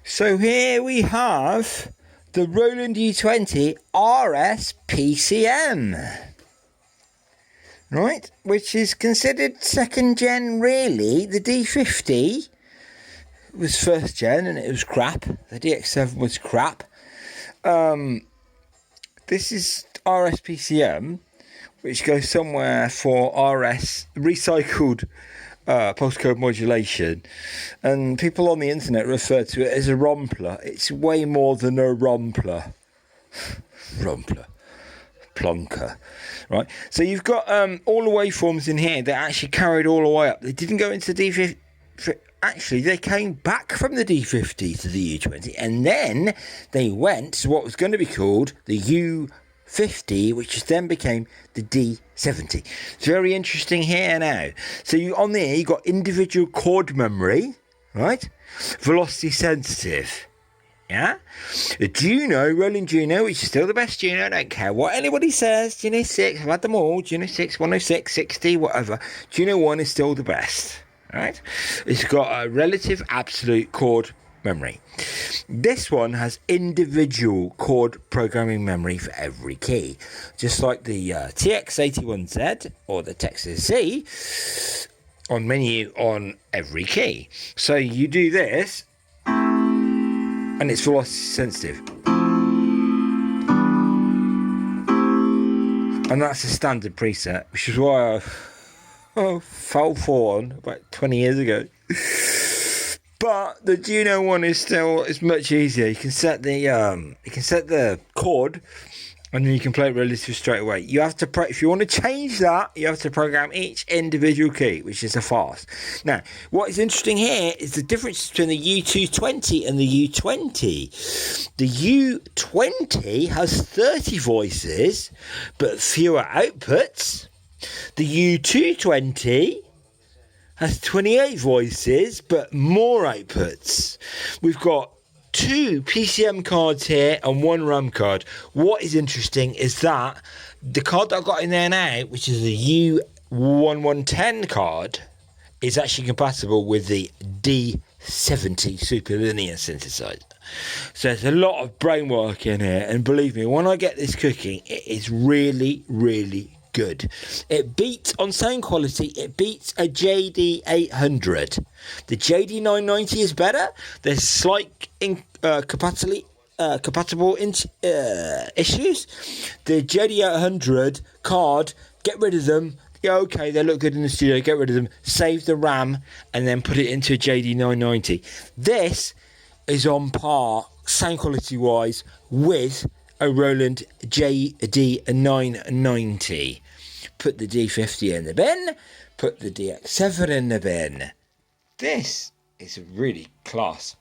So here we have the Roland U20 RS PCM. Right, which is considered second gen really. The D50 was first gen and it was crap. The DX7 was crap. This is RS PCM, which goes somewhere for RS recycled postcode modulation, and people on the internet refer to it as a rompler. It's way more than a rompler. Plonker, right? So you've got all the waveforms in here that actually carried all the way up. They didn't go into the D50. Actually, they came back from the D50 to the U20, and then they went to what was going to be called the U50, which then became the D70. It's very interesting here now. So on there, you got individual chord memory, right? Velocity sensitive. Yeah? The Juno, Roland Juno, which is still the best Juno, I don't care what anybody says. Juno 6, I've had them all. Juno 6, 106, 60, whatever. Juno 1 is still the best. Right? It's got a relative absolute chord memory. This one has individual chord programming memory for every key. Just like the TX81Z or the Texas C on menu on every key. So you do this, and it's velocity sensitive, and that's a standard preset, which is why I fell for one about 20 years ago. But the Juno one is much easier. You can set the chord, and then you can play it relative straight away. You have to if you want to change that, you have to program each individual key, which is a farce. Now, what is interesting here is the difference between the U220 and the U20. The U20 has 30 voices, but fewer outputs. The U220 has 28 voices, but more outputs. We've got 2 PCM cards here and 1 RAM card. What is interesting is that the card that I've got in there now, which is the U1110 card, is actually compatible with the D70 superlinear synthesizer. So there's a lot of brain work in here, and believe me, when I get this cooking, it is really, really good. It beats, on sound quality, it beats a JD800. The JD990 is better. There's slight compatible issues. The JD800 card, get rid of them. Yeah, okay, they look good in the studio, get rid of them, save the RAM, and then put it into a JD990. This is on par, sound quality wise, with a Roland JD990. Put the D50 in the bin, put the DX7 in the bin. This is a really class